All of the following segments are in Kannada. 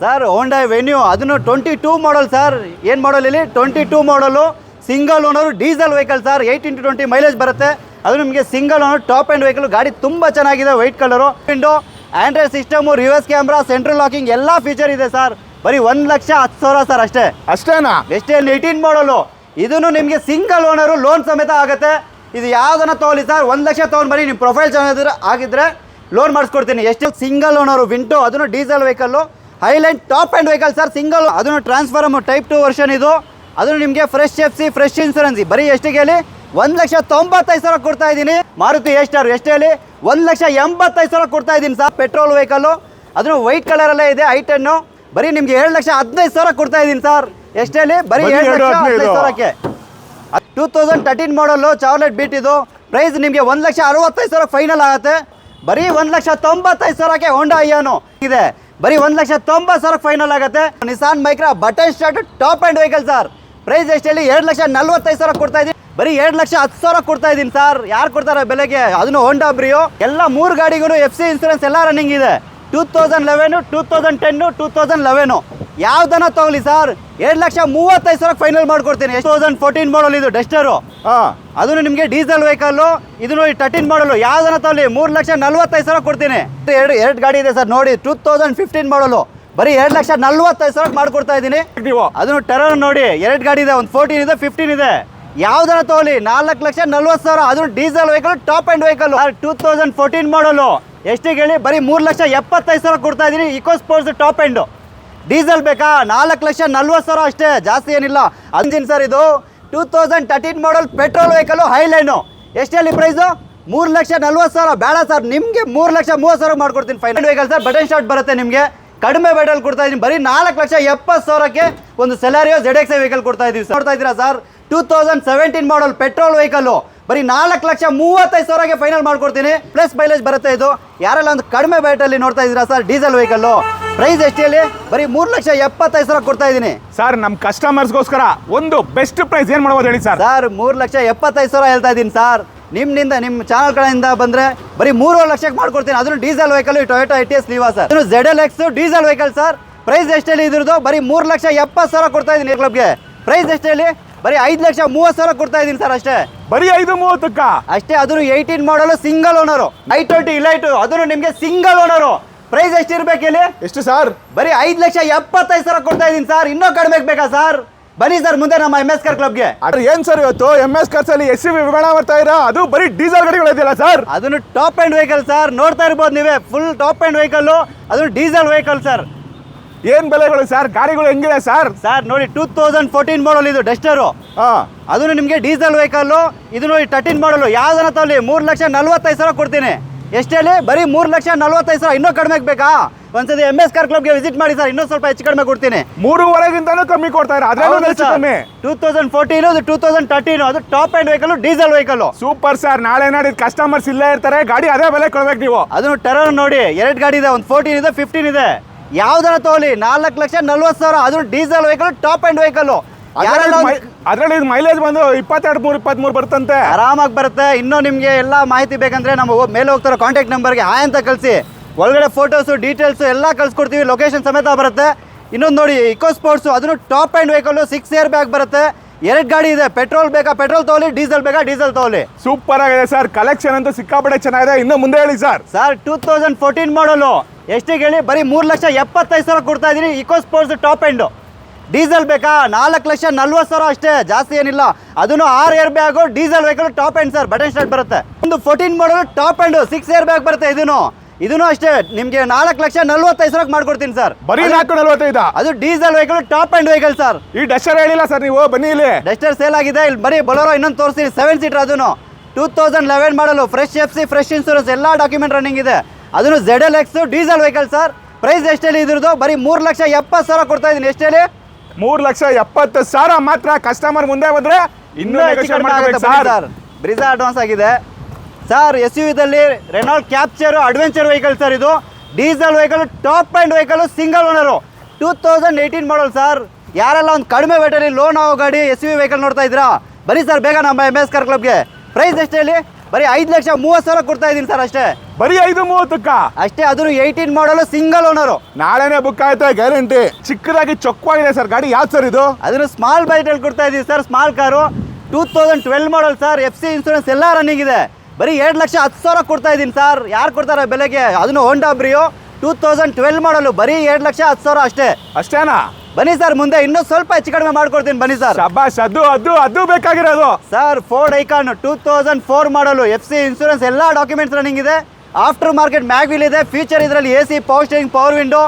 ಸರ್ ಹೋಂಡಾ ವೆನ್ಯೂ ಅದನ್ನು 22 ಮಾಡಲ್ ಸರ್. ಏನು ಮಾಡಲ್ ಇಲ್ಲಿ 22 model single owner diesel vehicle sir. 8x20 mileage ಬರುತ್ತೆ. ಅದು ನಿಮಗೆ single owner top end vehicle. ಗಾಡಿ ತುಂಬ ಚೆನ್ನಾಗಿದೆ, white colour, window, android system, reverse camera, central locking ಎಲ್ಲ ಫೀಚರ್ ಇದೆ ಸರ್. ಬರೀ 1,10,000 ಸರ್ ಅಷ್ಟೇ. ಅಷ್ಟೇನಾ? ಎಷ್ಟೇ 18 ಮಾಡಲು. ಇದನ್ನು ನಿಮಗೆ ಸಿಂಗಲ್ ಓನರು ಲೋನ್ ಸಮೇತ ಆಗುತ್ತೆ. ಇದು ಯಾವುದನ್ನ ತೊಗೊಳ್ಳಿ ಸರ್, 1 ಲಕ್ಷ ತೊಗೊಂಡು ಬರೀ ನಿಮ್ಮ ಪ್ರೊಫೈಲ್ ಚೆನ್ನಾಗಿದ್ರೆ ಆಗಿದ್ರೆ ಲೋನ್ ಮಾಡಿಸ್ಕೊಡ್ತೀನಿ. ಎಷ್ಟು ಸಿಂಗಲ್ ಓನರು ವಿಂಟೋ, ಅದನ್ನು diesel vehicle, Highline top end vehicle sir. Single ಅದನ್ನು ಟ್ರಾನ್ಸ್ಫಾರ್ಮ್ ಟೈಪ್ 2 ವರ್ಷನ್ ಇದು. ಅದನ್ನು ನಿಮಗೆ ಫ್ರೆಶ್ ಎಫ್ಸಿ, ಫ್ರೆಶ್ ಇನ್ಸೂರೆನ್ಸ್. ಬರೀ ಎಷ್ಟಿಗೆ ಹೇಳಿ 1,95,000 ಕೊಡ್ತಾ ಇದ್ದೀನಿ. ಮಾರುತಿ ಎಸ್ಟಾರ್ ಎಷ್ಟೇಳಿ 1,85,000 ಕೊಡ್ತಾ ಇದ್ದೀನಿ ಸರ್. ಪೆಟ್ರೋಲ್ ವೆಹಿಕಲ್ಲು, ಅದನ್ನು ವೈಟ್ ಕಲರಲ್ಲೇ ಇದೆ, ಐಟನ್ನು. ಬರೀ ನಿಮಗೆ 7,15,000 ಕೊಡ್ತಾ ಇದ್ದೀನಿ ಸರ್. ಎಷ್ಟೇಳಿ ಬರೀ 7,15,000ಕ್ಕೆ. 2013 ಮಾಡಲು ಚಾರ್ಲೆಟ್ ಬೀಟ್ ಇದು. ಪ್ರೈಸ್ ನಿಮಗೆ 1,65,000 ಫೈನಲ್ ಆಗುತ್ತೆ. ಬರೀ 1,95,000ಕ್ಕೆ ಹೋಂಡಾ ಇಯಾನೋ ಇದೆ. ಬರೀ 1,90,000 ಫೈನಲ್ ಆಗುತ್ತೆ. Nissan Micra button start top end vehicle sir. Price ಎಷ್ಟೇಳಿ 2,45,000 ಕೊಡ್ತಾ ಇದ್ದೀನಿ. ಬರೀ 2,10,000 ಕೊಡ್ತಾ ಇದ್ದೀನಿ ಸರ್. ಯಾರು ಕೊಡ್ತಾರೆ ಬೆಲೆಗೆ? ಅದನ್ನು ಹೋಂಡಾ ಬ್ರಿಯೋ. ಎಲ್ಲ 3 ಗಾಡಿಗೂ ಎಫ್ಸಿ ಇನ್ಸೂರೆನ್ಸ್ ಎಲ್ಲ ರನ್ನಿಂಗ್ ಇದೆ. 2011, 2010, 2011 ಯಾವ್ದನ್ನ ತಗೊಳ್ಳಿ ಸರ್, 2,35,000 ಫೈನಲ್ ಮಾಡ್ಕೊಡ್ತೀನಿ. 2014 ಮಾಡಲ್ ಇದು ಡಸ್ಟರು. ಅದನ್ನು ನಿಮಗೆ ಡೀಸೆಲ್ ವೆಹಿಕಲ್ಲು. ಇದು ನೋಡಿ 13 ಮಾಡಲು. ಯಾವ್ದನ್ನ ತಗೊಳ್ಳಿ 3,45,000 ಕೊಡ್ತೀನಿ. ಎರಡು ಗಾಡಿ ಇದೆ ಸರ್ ನೋಡಿ. 2015 ಮಾಡಲು ಬರೀ 2,45,000 ಮಾಡ್ಕೊಡ್ತಾ ಇದ್ದೀನಿ. ಅದನ್ನು ಟೆರರ್ ನೋಡಿ, 2 ಗಾಡಿ ಇದೆ, ಒಂದು 14 ಇದೆ, 15 ಇದೆ. ಯಾವ್ದನ್ನ ತಗೊಳ್ಳಿ 4,40,000. ಅದನ್ನು diesel vehicle, top end vehicle. 2014 model ಎಷ್ಟಿಗೆ ಹೇಳಿ ಬರೀ 3,75,000 ಕೊಡ್ತಾ ಇದ್ದೀನಿ. Eco Sports top end diesel ಬೇಕಾ? 4,40,000 ಅಷ್ಟೇ, ಜಾಸ್ತಿ ಏನಿಲ್ಲ. ಅಂಜಿನ್ ಸರ್ ಇದು 2013 ಮಾಡಲ್ ಪೆಟ್ರೋಲ್ ವೆಹಿಕಲ್, ಹೈಲೈನು. ಎಷ್ಟೇಳಿ ಪ್ರೈಸು? 3,40,000. ಬೇಡ ಸರ್, ನಿಮಗೆ 3,30,000 ಮಾಡ್ಕೊಡ್ತೀನಿ final. Vehicle sir button start ಬರುತ್ತೆ ನಿಮಗೆ. ಕಡಿಮೆ ಬೆಟಲ್ ಕೊಡ್ತಾ ಇದ್ದೀನಿ. ಬರೀ 4,70,000ಕ್ಕೆ ಒಂದು ಸೆಲಾರಿಯೋ ZXi ವೆಹಿಕಲ್ ಕೊಡ್ತಾ ಇದ್ದೀವಿ. ನೋಡ್ತಾ ಇದ್ದೀರಾ ಸರ್? 2017 ಮಾಡಲ್ ಪೆಟ್ರೋಲ್ ವೆಹಿಕಲ್ಲು ಬರೀ 4,35,000ಗೆ ಫೈನಲ್ ಮಾಡ್ಕೊಡ್ತೀನಿ. ಪ್ಲಸ್ ಮೈಲೇಜ್ ಬರುತ್ತೆ ಇದು. ಯಾರೆಲ್ಲ ಒಂದು ಕಡಿಮೆ ಬೈಟಲ್ಲಿ ನೋಡ್ತಾ ಇದ್ದೀರಾ ಸರ್ ಡೀಸೆಲ್ ವೆಹಿಕಲ್ಲು. ಪ್ರೈಸ್ ಎಷ್ಟು ಹೇಳಿ? ಬರೀ 3,70,000 ಕೊಡ್ತಾ ಇದ್ದೀನಿ ಸರ್. ನಮ್ಮ ಕಸ್ಟಮರ್ಸ್ಗೋಸ್ಕರ ಒಂದು ಬೆಸ್ಟ್ ಪ್ರೈಸ್ ಏನು ಮಾಡ್ಬೋದು ಹೇಳಿ ಸರ್? ಸರ್ 3,70,000 ಹೇಳ್ತಾ ಇದ್ದೀನಿ ಸರ್. ನಿಮ್ಮ ಚಾನಲ್ ಕಡೆಯಿಂದ ಬಂದರೆ ಬರೀ 3 ಲಕ್ಷಕ್ಕೆ ಮಾಡ್ಕೊಡ್ತೀನಿ. ಅದನ್ನು ಡೀಸೆಲ್ ವೆಹಿಕಲ್, ಟೊಯೋಟಾ ETS ನೀವಾ ಸರ್. ಅದನ್ನು ZLX diesel vehicle sir. Price ಎಷ್ಟು ಹೇಳಿ ಇದ್ರದ್ದು? ಬರೀ 3,70,000 ಕೊಡ್ತಾ ಇದ್ದೀನಿ ಕ್ಲಬ್ಗೆ. ಪ್ರೈಸ್ ಎಷ್ಟು ಹೇಳಿ? ಬರೀ 5,30,000 ಕೊಡ್ತಾ ಇದ್ದೀನಿ ಸರ್ ಅಷ್ಟೇ. ಬರೀ 5,30,000 ಅಷ್ಟೇ. ಅದನ್ನು 18 ಮಾಡಲು ಸಿಂಗಲ್ ಓನರು, i20 ಇಲೈಟು, ಅದನ್ನು ನಿಮಗೆ ಸಿಂಗಲ್ ಓನರು. ಪ್ರೈಸ್ ಎಷ್ಟು ಇರ್ಬೇಕು ಹೇಳಿ? ಎಷ್ಟು ಸರ್? ಬರೀ 5,75,000 ಕೊಡ್ತಾ ಇದ್ದೀನಿ ಸರ್. ಇನ್ನೂ ಕಡಿಮೆ ಬೇಕಾ ಸರ್? ಬನ್ನಿ ಸರ್ ಮುಂದೆ ನಮ್ಮ MS ಕಾರ್ ಕ್ಲಬ್ಗೆ. ಏನ್ ಸರ್ ಇವತ್ತು MS ಕಾರ್ಸ್ ಅಲ್ಲಿ SUV ವಿಮಾನ ಮಾಡ್ತಾ ಇರಾ? ಅದು ಬರೀ ಡೀಸೆಲ್ ಗಾಡಿಗಳು ಇದೆಯಲ್ಲ ಸರ್? ಅದನ್ನು ಟಾಪ್ ಆ್ಯಂಡ್ ವೆಹಿಕಲ್ ಸರ್. ನೋಡ್ತಾ ಇರ್ಬೋದು ನೀವೇ, ಫುಲ್ ಟಾಪ್ ಆ್ಯಂಡ್ ವೆಹಿಕಲ್ಲು, ಅದು ಡೀಸೆಲ್ ವೆಹಿಕಲ್ ಸರ್. ಏನ್ ಬೆಲೆಗಳು ಸರ್? ಗಾಡಿಗಳು ಹೆಂಗಿದೆ ಸರ್? ಸರ್ ನೋಡಿ 2014 ಮಾಡಲ್ ಇದು ಡಸ್ಟರು. ಅದನ್ನು ನಿಮಗೆ ಡೀಸೆಲ್ ವೆಹಿಕಲ್ಲು. ಇದು ನೋಡಿ 13 ಮಾಡಲು. ಯಾವ್ದನ್ನ ತಗೊಳ್ಳಿ 3,45,000 ಕೊಡ್ತೀನಿ. ಎಷ್ಟು ಹೇಳಿ? ಬರೀ 3,40,000. ಇನ್ನೂ ಕಡಿಮೆ ಬೇಕಾ? ಒಂದ್ಸತಿ MS ಕಾರ್ ಕ್ಲಬ್ಗೆ ವಿಸಿಟ್ ಮಾಡಿ ಸರ್, ಇನ್ನೂ ಸ್ವಲ್ಪ ಹೆಚ್ಚು ಕಡಿಮೆ ಕೊಡ್ತೀನಿ. 3,500 ಕಮ್ಮಿ ಕೊಡ್ತಾ ಇರ? 2014, 2013 ಅದು top end vehicle, diesel vehicle. Super sir. ನಾಳೆ ನಾಡಿದ್ದು ಕಸ್ಟಮರ್ಸ್ ಇಲ್ಲೇ ಇರ್ತಾರೆ, ಗಾಡಿ ಅದೇ ಬೆಲೆ ಕೊಡ್ಬೇಕು ನೀವು. ಅದನ್ನು ಟೆರರ್ ನೋಡಿ, 2 ಗಾಡಿ ಇದೆ, ಒಂದು 14 ಇದೆ, 15 ಇದೆ. ಯಾವ್ದನ್ನ ತಗೊಳ್ಳಿ 4,40,000. ಅದನ್ನು diesel vehicle, top end vehicle. ಅದರಲ್ಲಿ ಮೈಲೇಜ್ ಬಂದು 22-23 ಬರುತ್ತಂತೆ, ಆರಾಮಾಗಿ ಬರುತ್ತೆ. ಇನ್ನೂ ನಿಮಗೆ ಎಲ್ಲ ಮಾಹಿತಿ ಬೇಕಂದ್ರೆ ನಮ್ಮ ಮೇಲೆ ಹೋಗ್ತಾರೋ ಕಾಂಟ್ಯಾಕ್ಟ್ ನಂಬರ್ಗೆ ಹಾಯ್ ಅಂತ ಕಳಿಸಿ, ಒಳಗಡೆ ಫೋಟೋಸು ಡೀಟೇಲ್ಸು ಎಲ್ಲ ಕಳ್ಸಿಕೊಡ್ತೀವಿ. ಲೊಕೇಶನ್ ಸಮೇತ ಬರುತ್ತೆ. ಇನ್ನೊಂದು ನೋಡಿ ಇಕೋ ಸ್ಪೋರ್ಟ್ಸು, ಅದನ್ನು top and vehicle, 6 air bag ಬರುತ್ತೆ. 2 ಗಾಡಿ ಇದೆ. ಪೆಟ್ರೋಲ್ ಬೇಕಾ ಪೆಟ್ರೋಲ್ ತಗೊಳ್ಳಿ, ಡೀಸೆಲ್ ಬೇಕಾ ಡೀಸೆಲ್ ತಗೊಳ್ಳಿ. ಸೂಪರ್ ಆಗಿದೆ ಸರ್. ಕಲೆಕ್ಷನ್ ಅಂತೂ ಸಿಕ್ಕಾಪಟ್ಟೆ ಚೆನ್ನಾಗಿದೆ. ಇನ್ನು ಮುಂದೆ ಹೇಳಿ ಸರ್. ಸರ್ 2014 ಮಾಡಲು ಎಷ್ಟಿಗೆ ಹೇಳಿ? ಬರೀ 3,70,000 ಕೊಡ್ತಾ ಇದ್ದೀನಿ. Eco Sports top end diesel ಬೇಕಾ? 4,40,000 ಅಷ್ಟೇ, ಜಾಸ್ತಿ ಏನಿಲ್ಲ. ಅದನ್ನು 6 air bag, diesel vehicle, top end sir. Button start ಬರುತ್ತೆ. ಒಂದು 14 ಮಾಡಲು ಟಾಪ್ ಆ್ಯಂಡು, 6 ಏರ್ ಬ್ಯಾಗ್ ಬರುತ್ತೆ. ಇದನ್ನು ಅಷ್ಟೇ ನಿಮಗೆ 4,40,000 ಮಾಡ್ಕೊಡ್ತೀನಿ ಸರ್. ಬರೀ 4,45,000. ಅದು diesel vehicle, top end vehicle sir. ಈ ಡಸ್ಟರ್ ಹೇಳಿಲ್ಲ ಸರ್ ನೀವು? ಬನ್ನಿ ಇಲ್ಲಿ. ಡಸ್ಟರ್ ಸೇಲ್ ಆಗಿದೆ. ಇಲ್ಲಿ ಬರೀ ಬೊಲೋರೋ ಇನ್ನೊಂದು ತೋರಿಸ್ತೀನಿ, 7 ಸೀಟರ್. ಅದನ್ನು 2011 model, fresh FC, fresh insurance ಎಲ್ಲ ಡಾಕ್ಯುಮೆಂಟ್ ರನ್ನಿಂಗ್ ಇದೆ. ಅದನ್ನು ZLX diesel vehicle sir. Price ಎಷ್ಟು ಹೇಳಿ ಇದ್ರದ್ದು? ಬರೀ 3,70,000 ಕೊಡ್ತಾ ಇದ್ದೀನಿ. ಎಷ್ಟು ಹೇಳಿ? 3,70,000 ಮಾತ್ರ. ಕಸ್ಟಮರ್ ಮುಂದೆ ಬಂದ್ರೆ ಇನ್ನೂ ಸರ್. ಬ್ರಿಜಾ ಅಡ್ವಾನ್ಸ್ ಆಗಿದೆ sir. SUV Renault Kaptur adventure vehicle sir. ಇದು diesel vehicle, top end vehicle, single owner, 2018 model sir. ಯಾರೆಲ್ಲ ಒಂದು ಕಡಿಮೆ ವೇಟಲ್ಲಿ ಲೋನ್ ಆಗೋ ಗಾಡಿ SUV ವೆಹಿಕಲ್ ನೋಡ್ತಾ ಇದ್ದೀರಾ? ಬರೀ ಸರ್ ಬೇಗ ನಮ್ಮ MS ಕಾರ್ ಕ್ಲಬ್ಗೆ. ಪ್ರೈಸ್ ಎಷ್ಟು ಹೇಳಿ? ಬರೀ 5,30,000 ಕೊಡ್ತಾ ಇದ್ದೀನಿ ಸರ್ ಅಷ್ಟೇ. ಬರೀ 5,30,000 ಅಷ್ಟೇ, ಅದನ್ನು 18 ಮಾಡಲು ಸಿಂಗಲ್ ಓನರು. ನಾಳೆನೇ ಬುಕ್ ಆಯ್ತಾ ಗ್ಯಾರಂಟಿ. ಚಿಕ್ಕದಾಗಿ ಚೊಕ್ಕವಾಗಿದೆ ಸರ್ ಗಾಡಿ. ಯಾವ್ದು ಸರ್ ಇದು? ಅದನ್ನು ಸ್ಮಾಲ್ ಬಜೆಟಲ್ಲಿ ಕೊಡ್ತಾ ಇದ್ದೀವಿ sir. Small car 2012 model sir. FC insurance ಎಲ್ಲ ರನ್ನಿಂಗ್ ಇದೆ. ಬರೀ 2,10,000 ಕೊಡ್ತಾ ಇದ್ದೀನಿ ಸರ್. ಯಾರು ಕೊಡ್ತಾರೆ ಬೆಲೆಗೆ? ಅದನ್ನು ಹೋಂಡಾ ಬ್ರಿಯೋ 2012 ಮಾಡಲು ಬರೀ 2,10,000 ಅಷ್ಟೇ. ಅಷ್ಟೇನಾ? ಬನ್ನಿ ಸರ್, ಮುಂದೆ ಇನ್ನೂ ಸ್ವಲ್ಪ ಹೆಚ್ಚು ಕಡಿಮೆ ಮಾಡ್ಕೊಡ್ತೀನಿ ಬನ್ನಿ ಸರ್. ಶಬಾಷ್, ಅದು ಬೇಕಾಗಿರೋದು sir. Ford icon 2004 model FC insurance ಎಲ್ಲ ಡಾಕ್ಯುಮೆಂಟ್ಸ್ ರನ್ನಿಂಗ್ ಇದೆ. ಆಫ್ಟರ್ ಮಾರ್ಕೆಟ್ ಮ್ಯಾಗ್ವಿಲ್ ಇದೆ. ಫೀಚರ್ ಇದರಲ್ಲಿ AC, power steering, power window,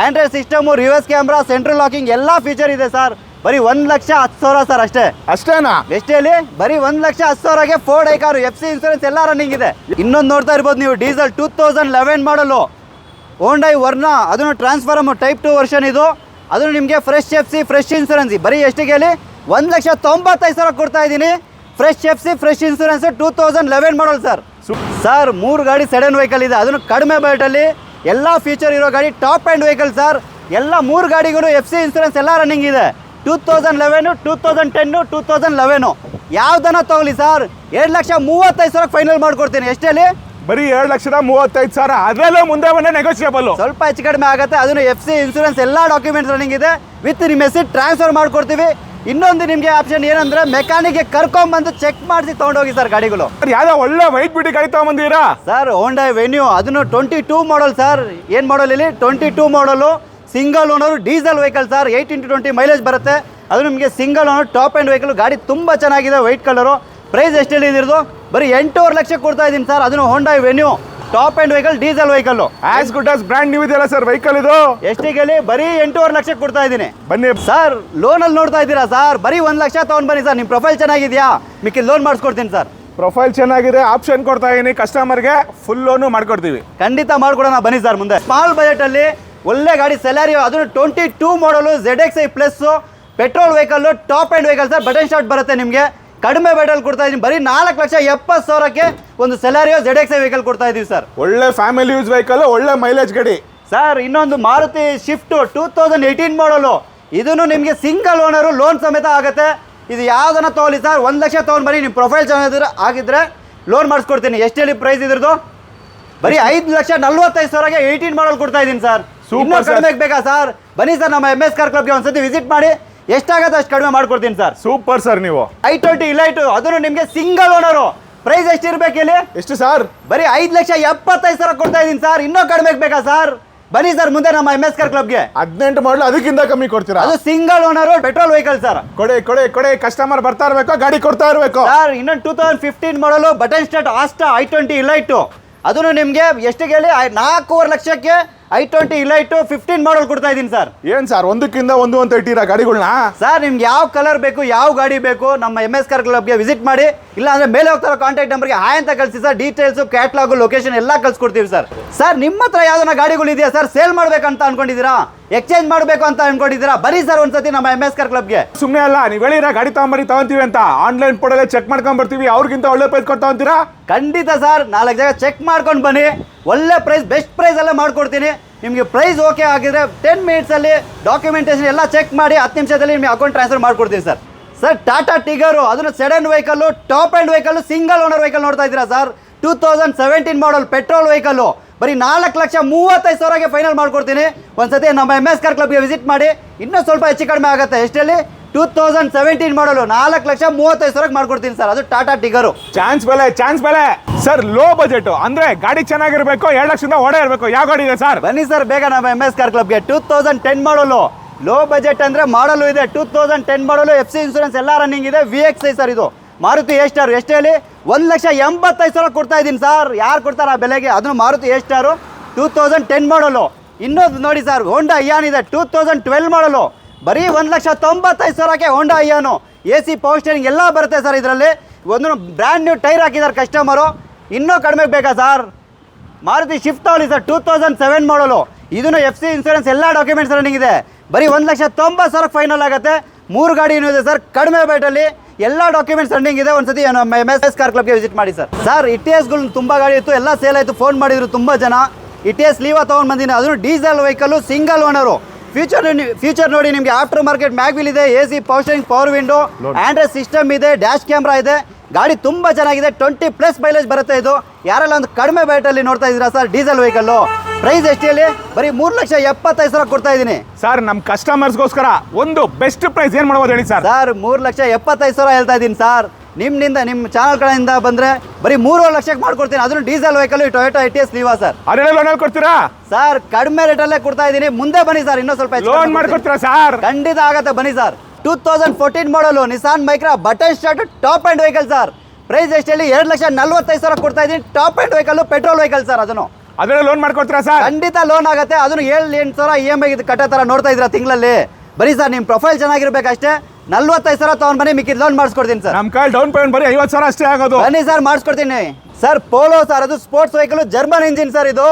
android system, reverse camera, central locking ಎಲ್ಲ ಫೀಚರ್ ಇದೆ ಸರ್. ಬರೀ 1,10,000 ಸರ್ ಅಷ್ಟೇ. ಅಷ್ಟೇನಾ? ಎಷ್ಟು ಹೇಳಿ? ಬರೀ 1,10,000ಗೆ ಫೋರ್ಡ್ ಐಕಾನ್ FC ಇನ್ಸೂರೆನ್ಸ್ ಎಲ್ಲ ರನ್ನಿಂಗ್ ಇದೆ. ಇನ್ನೊಂದು ನೋಡ್ತಾ ಇರ್ಬೋದು ನೀವು, ಡೀಸೆಲ್ 2011 ಮಾಡಲು ಹೋಂಡೈ ವರ್ನಾ. ಅದನ್ನು ಟ್ರಾನ್ಸ್ಫಾರ್ಮ್ ಟೈಪ್ 2 ವರ್ಷನ್ ಇದು. ಅದನ್ನು ನಿಮಗೆ ಫ್ರೆಶ್ FC, ಫ್ರೆಶ್ ಇನ್ಸೂರೆನ್ಸ್ ಬರೀ ಎಷ್ಟಿಗೆ ಹೇಳಿ? 1,95,000 ಕೊಡ್ತಾ ಇದ್ದೀನಿ. Fresh FC, fresh insurance 2011 model sir. Sir 3 ಗಾಡಿ ಸೆಡನ್ ವೆಹಿಕಲ್ ಇದೆ. ಅದನ್ನು ಕಡಿಮೆ ಬಜೆಟಲ್ಲಿ ಎಲ್ಲ ಫೀಚರ್ ಇರೋ ಗಾಡಿ, ಟಾಪ್ ಆ್ಯಂಡ್ ವೆಹಿಕಲ್ ಸರ್. ಎಲ್ಲ 3 ಗಾಡಿಗೂ FC ಇನ್ಸೂರೆನ್ಸ್ ಎಲ್ಲ ರನ್ನಿಂಗ್ ಇದೆ. 2011, 2010, 2011 ಯಾವುದನ್ನ ತಗೊಳ್ಳಿ ಸರ್. 2,35,000 ಫೈನಲ್ ಮಾಡ್ಕೊಡ್ತೀನಿ. ಎಷ್ಟೇಳಿ? ಬರೀ 2,35,000. ಅದರಲ್ಲೂ ಮುಂದೆ ಬಂದರೆ ನೆಗೋಷಿಯಬಲ್, ಸ್ವಲ್ಪ ಹೆಚ್ಚು ಕಡಿಮೆ ಆಗುತ್ತೆ. ಅದನ್ನು FC ಇನ್ಸೂರೆನ್ಸ್ ಎಲ್ಲ ಡಾಕ್ಯುಮೆಂಟ್ಸ್ ರನ್ನಿಂಗ್ ಇದೆ. ವಿತ್ ನಿಮ್ಮ ಹೆಸರು ಟ್ರಾನ್ಸ್ಫರ್ ಮಾಡ್ಕೊಡ್ತೀವಿ. ಇನ್ನೊಂದು ನಿಮಗೆ ಆಪ್ಷನ್ ಏನಂದ್ರೆ, ಮೆಕ್ಯಾನಿಕ್ಗೆ ಕರ್ಕೊಂಡ್ಬಂದು ಚೆಕ್ ಮಾಡಿಸಿ ತೊಗೊಂಡೋಗಿ ಸರ್ ಗಾಡಿಗಳು. ಯಾವುದೋ ಒಳ್ಳೆ ವೈಟ್ ಬಿಟ್ಟು ಗಾಡಿ ತೊಗೊಂಬಂದಿರಾ ಸರ್? ಹೋಂಡಾ ವೆನ್ಯೂ, ಅದನ್ನು 22 ಮಾಡಲ್ ಸರ್. ಏನು ಮಾಡಲ್ ಇಲ್ಲಿ? 22 model single owner diesel vehicle sir. 8x20 mileage ಬರುತ್ತೆ. ಅದು ನಿಮಗೆ single owner top end vehicle. ಗಾಡಿ ತುಂಬ ಚೆನ್ನಾಗಿದೆ, ವೈಟ್ ಕಲರು. ಪ್ರೈಸ್ ಎಷ್ಟು ಹೇಳಿದಿರೋದು? ಬರೀ 8.5 ಲಕ್ಷ ಕೊಡ್ತಾ ಇದ್ದೀನಿ ಸರ್. ಅದನ್ನು Honda Venue top end vehicle, diesel vehicle. As good as brand new ಇದೆಯಲ್ಲ ಸರ್ ವೆಹಿಕಲ್ ಇದು. ಎಷ್ಟಿಗೆ ಹೇಳಿ? ಬರೀ 8.5 ಲಕ್ಷ ಕೊಡ್ತಾ ಇದ್ದೀನಿ. ಬನ್ನಿ ಸರ್. ಲೋನಲ್ಲಿ ನೋಡ್ತಾ ಇದ್ದೀರಾ ಸರ್? ಬರೀ 1 ಲಕ್ಷ ತೊಗೊಂಡು ಬನ್ನಿ ಸರ್. ನಿಮ್ಮ ಪ್ರೊಫೈಲ್ ಚೆನ್ನಾಗಿದೆಯಾ? ಮಿಕ್ಕಿ ಲೋನ್ ಮಾಡಿಸ್ಕೊಡ್ತೀನಿ ಸರ್. ಪ್ರೊಫೈಲ್ ಚೆನ್ನಾಗಿದೆ, ಆಪ್ಷನ್ ಕೊಡ್ತಾ ಇದೀನಿ. ಕಸ್ಟಮರ್ಗೆ ಫುಲ್ ಲೋನು ಮಾಡ್ಕೊಡ್ತೀವಿ. ಖಂಡಿತ ಮಾಡ್ಕೊಡೋಣ ಬನ್ನಿ ಸರ್. ಮುಂದೆ ಸ್ಮಾಲ್ ಬಜೆಟಲ್ಲಿ ಒಳ್ಳೆ ಗಾಡಿ ಸೆಲಾರಿಯೋ, ಅದನ್ನು 22 ಮಾಡಲು ZXi plus petrol vehicle, top end vehicle sir. Button start ಬರುತ್ತೆ ನಿಮಗೆ. ಕಡಿಮೆ ಬಜೆಟಲ್ಲಿ ಕೊಡ್ತಾ ಇದ್ದೀನಿ. ಬರೀ 4,70,000ಕ್ಕೆ ಒಂದು ಸೆಲಾರಿಯೋ ZXi ವೆಹಿಕಲ್ ಕೊಡ್ತಾ ಇದ್ದೀವಿ ಸರ್. ಒಳ್ಳೆ ಫ್ಯಾಮಿಲಿ ಯೂಸ್ ವೆಹಿಕಲ್, ಒಳ್ಳೆ ಮೈಲೇಜ್ ಗಾಡಿ ಸರ್. ಇನ್ನೊಂದು ಮಾರುತಿ ಶಿಫ್ಟ್ 2018 ಮಾಡಲು. ಇದನ್ನು ನಿಮಗೆ ಸಿಂಗಲ್ ಓನರು, ಲೋನ್ ಸಮೇತ ಆಗುತ್ತೆ. ಇದು ಯಾವುದನ್ನ ತೊಗೊಳ್ಳಿ ಸರ್. 1 ಲಕ್ಷ ತೊಗೊಂಡು ಬರೀ ನಿಮ್ಮ ಪ್ರೊಫೈಲ್ ಚೆನ್ನಾಗಿದ್ರೆ ಆಗಿದ್ರೆ ಲೋನ್ ಮಾಡಿಸ್ಕೊಡ್ತೀನಿ. ಎಷ್ಟು ಹೇಳಿ ಪ್ರೈಸ್ ಇದ್ರದ್ದು? ಬರೀ 5,45,000ಗೆ 18 ಮಾಡಲ್ ಕೊಡ್ತಾ ಇದ್ದೀನಿ ಸರ್. ಇನ್ನೂ ಕಡಿಮೆ ಬೇಕಾ ಸರ್? ಬನ್ನಿ ಸರ್, ನಮ್ಮ MS ಕಾರ್ ಕ್ಲಬ್ಗೆ ಒಂದ್ಸತಿ ವಿಸಿಟ್ ಮಾಡಿ. ಎಷ್ಟಾಗತ್ತೆ ಅಷ್ಟು ಕಡಿಮೆ ಮಾಡ್ಕೊಡ್ತೀನಿ ಸರ್. Super sir. ನೀವು i20 ಇಲೈಟು, ಅದನ್ನು ನಿಮಗೆ ಸಿಂಗಲ್ ಓನರು. ಪ್ರೈಸ್ ಎಷ್ಟಿರ್ಬೇಕು ಇಲ್ಲಿ? ಎಷ್ಟು ಸರ್? ಬರೀ 5,75,000 ಕೊಡ್ತಾ ಇದ್ದೀನಿ ಸರ್. ಇನ್ನೂ ಕಡಿಮೆ ಬೇಕಾ ಸರ್? ಬನ್ನಿ ಸರ್ ಮುಂದೆ ನಮ್ಮ MS ಕಾರ್ ಕ್ಲಬ್ಗೆ. 18 ಮಾಡಲು ಅದಕ್ಕಿಂತ ಕಮ್ಮಿ ಕೊಡ್ತೀರಾ? ಅದು single owner petrol vehicle sir. ಕೊಡಿ ಕಸ್ಟಮರ್ ಬರ್ತಾ ಇರಬೇಕು, ಗಾಡಿ ಕೊಡ್ತಾ ಇರಬೇಕು ಸರ್. ಇನ್ನೊಂದು 2015 ಮಾಡಲು ಬಟನ್ ಸ್ಟಾರ್ಟ್ ಆಸ್ಟಾ i20 ಇಲೈಟು. ಅದನ್ನು ನಿಮಗೆ ಎಷ್ಟಿಗೆ ಹೇಳಿ? 4.5 ಲಕ್ಷಕ್ಕೆ i20 ಇಲೈಟು 15 ಮಾಡಲ್ ಕೊಡ್ತಾ ಇದ್ದೀನಿ ಸರ್. ಏನ್ ಸರ್, ಒಂದಕ್ಕಿಂತ ಒಂದು ಅಂತ ಇಟ್ಟಿರಾ ಗಾಡಿಗಳನ್ನ? ಸರ್ ನಿಮ್ಗೆ ಯಾವ ಕಲರ್ ಬೇಕು, ಯಾವ ಗಾಡಿ ಬೇಕು, ನಮ್ಮ MS ಕಾರ್ ಕ್ಲಬ್ಗೆ ವಿಸಿಟ್ ಮಾಡಿ. ಇಲ್ಲ ಅಂದ್ರೆ ಮೇಲೆ ಹೋಗ್ತಾರೋ ಕಾಂಟ್ಯಾಕ್ಟ್ ನಂಬರ್ಗೆ ಹಾಯ್ ಅಂತ ಕಳಿಸಿ ಸರ್. ಡೀಟೇಲ್ಸು, ಕ್ಯಾಟ್ಲಾಗು, ಲೊಕೇಶನ್ ಎಲ್ಲ ಕಳ್ಸಿಕೊಡ್ತೀವಿ ಸರ್. ಸರ್ ನಿಮ್ಮ ಹತ್ರ ಯಾವ್ದನ್ನ ಗಾಡಿಗಳು ಇದೆಯಾ ಸರ್? ಸೇಲ್ ಮಾಡ್ಬೇಕಂತ ಅನ್ಕೊಂಡಿದ್ದೀರಾ? ಎಕ್ಸ್ಚೇಂಜ್ ಮಾಡಬೇಕು ಅಂತ ಅನ್ಕೊಂಡಿದ್ದೀರಾ? ಬರೀ ಸರ್ ಒಂದ್ಸತಿ ನಮ್ಮ MS ಕಾರ್ ಕ್ಲಬ್ಗೆ. ಸುಮ್ಮನೆ ಅಲ್ಲ, ನೀವು ಹೇಳಿರ ಗಾಡಿ ತಗೊಂತೀವಿ ಅಂತ. ಆನ್ಲೈನ್ ಪೋರ್ಟಲ್ಲೇ ಚೆಕ್ ಮಾಡ್ಕೊಂಡ್ ಬರ್ತೀವಿ. ಅವ್ರಿಗಿಂತ ಒಳ್ಳೆ ಪ್ರೈಸ್ ಕೊಡ್ತಾ ಅಂತೀರಾ? ಖಂಡಿತ ಸರ್. 4 ಜಾಗ ಚೆಕ್ ಮಾಡ್ಕೊಂಡು ಬನ್ನಿ. ಒಳ್ಳೆ ಪ್ರೈಸ್, ಬೆಸ್ಟ್ ಪ್ರೈಸ್ ಎಲ್ಲ ಮಾಡ್ಕೊಡ್ತೀನಿ. ನಿಮಗೆ ಪ್ರೈಸ್ ಓಕೆ ಆಗಿದ್ರೆ 10 ಮಿನಿಟ್ಸಲ್ಲಿ ಡಾಕ್ಯುಮೆಂಟೇಷನ್ ಎಲ್ಲ ಚೆಕ್ ಮಾಡಿ 10 ನಿಮಿಷದಲ್ಲಿ ನಿಮಗೆ ಅಕೌಂಟ್ ಟ್ರಾನ್ಸ್ಫರ್ ಮಾಡ್ಕೊಡ್ತೀನಿ ಸರ್. ಸರ್ ಟಾಟಾ ಟಿಗರು, ಅದನ್ನು sedan vehicle, top and vehicle, single owner vehicle ನೋಡ್ತಾ ಇದ್ದೀರಾ ಸರ್. 2017 ಮಾಡಲ್ ಪೆಟ್ರೋಲ್ ವೆಹಿಕಲ್ಲು. ಬರೀ 4,35,000ಗೆ ಫೈನಲ್ ಮಾಡ್ಕೊಡ್ತೀನಿ. ಒಂದ್ಸತಿ ನಮ್ಮ MS ಕಾರ್ ಕ್ಲಬ್ಗೆ ವಿಸಿಟ್ ಮಾಡಿ. ಇನ್ನೂ ಸ್ವಲ್ಪ ಹೆಚ್ಚು ಕಡಿಮೆ ಆಗುತ್ತೆ. ಎಷ್ಟಲ್ಲಿ? 2017 ಮಾಡಲು 4,35,000ಗೆ ಮಾಡ್ಕೊಡ್ತೀನಿ ಸರ್. ಅದು ಟಾಟಾ ಟಿಗರು. ಚಾನ್ಸ್ ಬೆಲೆ ಸರ್. ಲೋ ಬಜೆಟ್ ಅಂದ್ರೆ ಗಾಡಿ ಚೆನ್ನಾಗಿರ್ಬೇಕು, 2 ಲಕ್ಷದಿಂದ ಓಡೇ ಇರಬೇಕು. ಯಾವ ಗಾಡಿ ಇದೆ ಸರ್? ಬನ್ನಿ ಸರ್ ಬೇಗ ನಮ್ಮ MS ಕಾರ್ ಕ್ಲಬ್ಗೆ. 2010 ಮಾಡಲು ಲೋ ಬಜೆಟ್ ಅಂದ್ರೆ ಮಾಡಲು ಇದೆ. 2010 ಮಾಡಲು FC ಇನ್ಸೂರೆನ್ಸ್ ಎಲ್ಲ ರನ್ನಿಂಗ್ ಇದೆ. VXi sir. ಇದು ಮಾರುತಿ ಎ ಸ್ಟಾರ್. ಎಷ್ಟು ಹೇಳಿ? 1,85,000 ಕೊಡ್ತಾ ಇದ್ದೀನಿ ಸರ್. ಯಾರು ಕೊಡ್ತಾರೆ ಆ ಬೆಲೆಗೆ? ಅದನ್ನು ಮಾರುತಿ ಎ ಸ್ಟಾರು 2010 ಮಾಡಲು. ಇನ್ನೊಂದು ನೋಡಿ ಸರ್, ಹೋಂಡಾ ಇಯಾನ್ ಇದೆ 2012 ಮಾಡಲು. ಬರೀ 1,95,000ಕ್ಕೆ ಹೋಂಡಾ ಇಯಾನು. AC, ಪವರ್ ಸ್ಟೇರಿಂಗ್ ಎಲ್ಲ ಬರುತ್ತೆ ಸರ್. ಇದರಲ್ಲಿ ಒಂದು ಬ್ರ್ಯಾಂಡ್ ನ್ಯೂ ಟೈರ್ ಹಾಕಿದ್ದಾರೆ ಕಸ್ಟಮರು. ಇನ್ನೂ ಕಡಿಮೆ ಬೇಕಾ ಸರ್? ಮಾರುತಿ ಶಿಫ್ಟ್ ತಗೊಳ್ಳಿ ಸರ್. 2007 ಮಾಡಲು. ಇದನ್ನು FC ಇನ್ಸೂರೆನ್ಸ್ ಎಲ್ಲ ಡಾಕ್ಯುಮೆಂಟ್ಸ್ ರನ್ನಿಂಗ್ ಇದೆ. ಬರೀ 1,90,000 ಫೈನಲ್ ಆಗುತ್ತೆ. 3 ಗಾಡಿ ಇದೆ ಸರ್. ಕಡಿಮೆ ರೇಟಲ್ಲಿ ಎಲ್ಲ ಡಾಕ್ಯುಮೆಂಟ್ಸ್ ರನ್ನಿಂಗ್ ಇದೆ. ಒಂದ್ಸತಿ ನಮ್ಮ MS ಕಾರ್ ಕ್ಲಬ್ಗೆ ವಿಸಿಟ್ ಮಾಡಿ ಸರ್. ಸರ್ ಇಟಿಎಸ್ಗಳು ತುಂಬ ಗಾಡಿ ಇತ್ತು, ಎಲ್ಲ ಸೇಲ್ ಆಯಿತು. ಫೋನ್ ಮಾಡಿದ್ರು ತುಂಬ ಜನ. ಇಟಿಎಸ್ ಲೀವಾ ತೊಗೊಂಡು ಬಂದಿನಿ. ಅದನ್ನು diesel vehicle, single owner. Future ನೋಡಿ ನಿಮಗೆ. ಆಫ್ಟರ್ ಮಾರ್ಕೆಟ್ ಮ್ಯಾಗ್ವಿಲ್ ಇದೆ. AC, power steering, power window, Android system ಇದೆ, ಡ್ಯಾಶ್ ಕ್ಯಾಮ್ರಾ ಇದೆ. ಗಾಡಿ ತುಂಬ ಚೆನ್ನಾಗಿದೆ, 20+ ಮೈಲೇಜ್ ಬರುತ್ತೆ ಇದು. ಯಾರೆಲ್ಲ ಒಂದು ಕಡಿಮೆ ಬೈಟಲ್ಲಿ ನೋಡ್ತಾ ಇದ್ದೀರಾ ಸರ್ ಡೀಸೆಲ್ ವೆಹಿಕಲ್ಲು, ಪ್ರೈಸ್ ಎಷ್ಟು ಹೇಳಿ? ಬರೀ 3,75,000 ಕೊಡ್ತಾ ಇದ್ದೀನಿ ಸರ್. ನಮ್ಮ ಕಸ್ಟಮರ್ಸ್ಗೋಸ್ಕರ ಒಂದು ಬೆಸ್ಟ್ ಪ್ರೈಸ್ ಏನು ಮಾಡ್ಬೋದು ಹೇಳಿ ಸರ್? ಸರ್ 3,75,000 ಹೇಳ್ತಾ ಇದ್ದೀನಿ ಸರ್. ನಿಮ್ಮ ಚಾನಲ್ ಕಡೆಯಿಂದ ಬಂದರೆ ಬರೀ 3 ಲಕ್ಷಕ್ಕೆ ಮಾಡ್ಕೊಡ್ತೀನಿ, ಅದನ್ನು diesel vehicle Toyota ITS Liva sir. ಅದೆಲ್ಲ ಲೋನಲ್ಲಿ ಕೊಡ್ತೀರಾ ಸರ್? ಕಡಿಮೆ ರೇಟಲ್ಲೇ ಕೊಡ್ತಾ ಇದ್ದೀನಿ, ಮುಂದೆ ಬನ್ನಿ ಸರ್, ಇನ್ನೂ ಸ್ವಲ್ಪ ಹೆಚ್ಚು ಲೋನ್ ಕಡಿಮೆ ಮಾಡ್ಕೊಡ್ತೀರಾ ಸರ್? ಖಂಡಿತ ಆಗತ್ತೆ, ಬನ್ನಿ sir. 2014 model Nissan Micra button start top end vehicle sir. Price ಎಷ್ಟು ಹೇಳಿ? 2,45,000 ಕೊಡ್ತಾ ಇದ್ದೀನಿ. Top end vehicle, petrol vehicle sir. ಅದನ್ನು ಅದೆಲ್ಲ ಲೋನ್ ಮಾಡ್ಕೊಡ್ತೀರಾ ಸರ್? ಖಂಡಿತ ಲೋನ್ ಆಗುತ್ತೆ, ಅದನ್ನು 7-8 ಸಾವಿರ EMI ಕಟ್ಟೋ ಥರ ನೋಡ್ತಾ ಇದ್ದೀರಾ ತಿಂಗಳಲ್ಲಿ. ಬರೀ ಸರ್ ನಿಮ್ಮ ಪ್ರೊಫೈಲ್ ಚೆನ್ನಾಗಿರ್ಬೇಕಷ್ಟೇ. 45,000 ತೊಗೊಂಡು ಬನ್ನಿ, ಮಿಕ್ಕಿದ ಲೋನ್ ಮಾಡಿಸ್ಕೊಡ್ತೀನಿ ಸರ್. ನಮ್ಮ ಕಾಲ್ ಡೌನ್ ಪೇಮೆಂಟ್ ಬರೀ 50,000 ಅಷ್ಟೇ ಆಗೋದು. ಬನ್ನಿ ಸರ್, ಮಾಡಿಸ್ಕೊಡ್ತೀನಿ ಸರ್. ಪೋಲೋ ಸರ್, ಅದು sports vehicle, German engine sir. ಇದು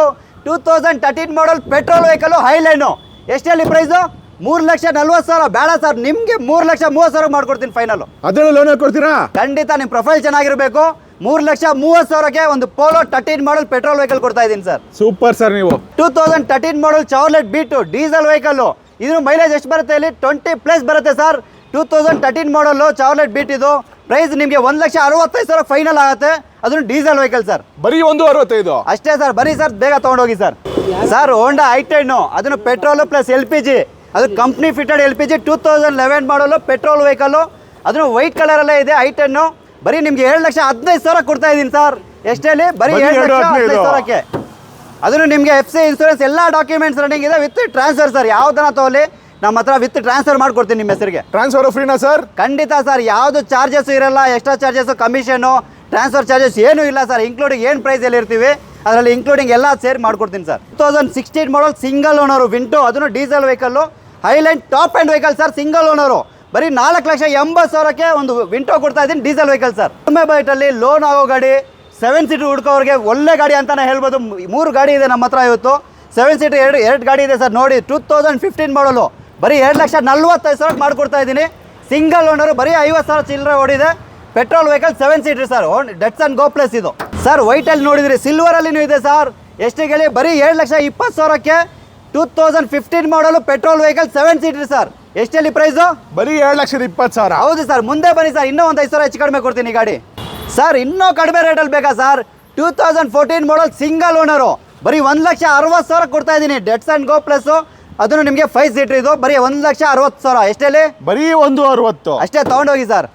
2013 ಮಾಡಲ್ ಪೆಟ್ರೋಲ್ ವೆಹಿಕಲ್, ಹೈಲೈನು. ಎಷ್ಟು ಹೇಳಿ ಪ್ರೈಸು? 3,40,000. ಬೇಡ ಸರ್, ನಿಮಗೆ 3,30,000 ಮಾಡ್ಕೊಡ್ತೀನಿ ಫೈನಲ್. ಅದೆಲ್ಲ ಲೋನ್ ಕೊಡ್ತೀರಾ? ಖಂಡಿತ ನಿಮ್ಮ ಪ್ರೊಫೈಲ್ ಚೆನ್ನಾಗಿರಬೇಕು. 3,30,000ಕ್ಕೆ ಒಂದು ಪೋಲೋ 13 ಮಾಡಲ್ ಪೆಟ್ರೋಲ್ ವೆಹಿಕಲ್ ಕೊಡ್ತಾ ಇದ್ದೀನಿ ಸರ್. Super sir. ನೀವು 2013 ಮಾಡಲ್ ಚಾರ್ಲೆಟ್ ಬೀಟು ಡೀಸೆಲ್ ವೆಹಿಕಲ್. ಇದು ಮೈಲೇಜ್ ಎಷ್ಟು ಬರುತ್ತೆ ಇಲ್ಲಿ? 20+ ಬರುತ್ತೆ ಸರ್. 2013 ಮಾಡಲು ಚಾರ್ಲೆಟ್ ಬೀಟ್. ಇದು ಪ್ರೈಸ್ ನಿಮಗೆ 1,65,000 ಫೈನಲ್ ಆಗುತ್ತೆ, ಅದನ್ನು ಡೀಸೆಲ್ ವೆಹಿಕಲ್ ಸರ್. ಬರೀ 1,65,000 ಅಷ್ಟೇ ಸರ್. ಬರೀ ಸರ್, ಬೇಗ ತೊಗೊಂಡೋಗಿ ಸರ್. ಸರ್ ಹೋಂಡಾ i10, ಅದನ್ನು ಪೆಟ್ರೋಲು ಪ್ಲಸ್ LPG, ಅದು ಕಂಪ್ನಿ ಫಿಟೆಡ್ LPG 2011 ಮಾಡಲು ಪೆಟ್ರೋಲ್ ವೆಹಿಕಲ್ಲು, ಅದನ್ನು ವೈಟ್ ಕಲರಲ್ಲೇ ಇದೆ i10. ಬರೀ ನಿಮಗೆ 7,15,000 ಕೊಡ್ತಾ ಇದ್ದೀನಿ ಸರ್. ಎಷ್ಟೇಳಿ? ಬರೀ 7,15,000ಕ್ಕೆ. ಅದನ್ನು ನಿಮಗೆ FC ಇನ್ಸೂರೆನ್ಸ್ ಎಲ್ಲ ಡಾಕ್ಯುಮೆಂಟ್ಸ್ ರನ್ನಿಂಗ್ ಇದೆ, ವಿತ್ ಟ್ರಾನ್ಸ್ಫರ್ ಸರ್. ಯಾವುದನ್ನ ತಗೊಳ್ಳಿ, ನಮ್ಮ ಹತ್ರ ವಿತ್ ಟ್ರಾನ್ಸ್ಫರ್ ಮಾಡ್ಕೊಡ್ತೀನಿ ನಿಮ್ಮ ಹೆಸರಿಗೆ. ಟ್ರಾನ್ಸ್ಫರ್ ಫ್ರೀನಾ ಸರ್? ಖಂಡಿತ ಸರ್, ಯಾವುದು ಚಾರ್ಜಸ್ ಇರಲ್ಲ, extra charges, commission, transfer charges ಏನೂ ಇಲ್ಲ ಸರ್. ಇನ್ಕ್ಲೂಡಿಂಗ್ ಏನು ಪ್ರೈಸಲ್ಲಿ ಇರ್ತೀವಿ ಅದರಲ್ಲಿ ಇನ್ಕ್ಲೂಡಿಂಗ್ ಎಲ್ಲ ಸೇರಿ ಮಾಡ್ಕೊಡ್ತೀನಿ ಸರ್. 2016 ಮಾಡಲ್ ಸಿಂಗಲ್ ಓನರು ವಿಂಟೋ, ಅದನ್ನು diesel vehicle, Highline top end vehicle sir. Single owner ಬರೀ 4,80,000ಕ್ಕೆ ಒಂದು ವಿಂಟೋ ಕೊಡ್ತಾ ಇದ್ದೀನಿ, ಡೀಸೆಲ್ ವೆಹಿಕಲ್ ಸರ್. ಕಡಿಮೆ ಬೈಟಲ್ಲಿ ಲೋನ್ ಆಗೋ ಗಾಡಿ, 7 ಸೀಟರ್ ಹುಡ್ಕೋರಿಗೆ ಒಳ್ಳೆ ಗಾಡಿ ಅಂತಲೇ ಹೇಳ್ಬೋದು. 3 ಗಾಡಿ ಇದೆ ನಮ್ಮ ಹತ್ರ ಇವತ್ತು. 7 ಸೀಟರ್ ಎರಡು ಗಾಡಿ ಇದೆ ಸರ್. ನೋಡಿ 2015 ಮಾಡಲು ಬರೀ 2,45,000 ಮಾಡ್ಕೊಡ್ತಾ ಇದ್ದೀನಿ. ಸಿಂಗಲ್ ಓನರು, ಬರೀ 50,000 ಚಿಲ್ಲರೆ ಓಡಿದೆ. Petrol vehicle 7 seater sir. Datsun go plus ಇದು ಸರ್. ವೈಟಲ್ಲಿ ನೋಡಿದ್ರಿ, ಸಿಲ್ವರಲ್ಲಿನೂ ಇದೆ ಸರ್. ಎಷ್ಟಿಗೆ ಹೇಳಿ? ಬರೀ 7,20,000ಕ್ಕೆ 2015 model petrol vehicle 7 seater sir. ಎಷ್ಟೆಲ್ಲಿ ಪ್ರೈಸು? ಬರೀ 7,20,000. ಹೌದು ಸರ್. ಮುಂದೆ ಬನ್ನಿ ಸರ್, ಇನ್ನೂ ಒಂದು 5,000 ಹೆಚ್ಚು ಕಡಿಮೆ ಕೊಡ್ತೀನಿ ಗಾಡಿ ಸರ್. ಇನ್ನೂ ಕಡಿಮೆ ರೇಟಲ್ಲಿ ಬೇಕಾ ಸರ್? 2014 ಮಾಡಲ್ ಸಿಂಗಲ್ ಓನರು, ಬರೀ 1,60,000 ಕೊಡ್ತಾ ಇದ್ದೀನಿ. ಡೆಟ್ಸನ್ ಗೋ ಪ್ಲಸ್ಸು, ಅದನ್ನು ನಿಮಗೆ 5 ಸೀಟರ್ ಇದು, ಬರೀ 1,60,000. ಎಷ್ಟೇಳಿ? ಬರೀ 1,60,000 ಅಷ್ಟೇ. ತೊಗೊಂಡೋಗಿ ಸರ್.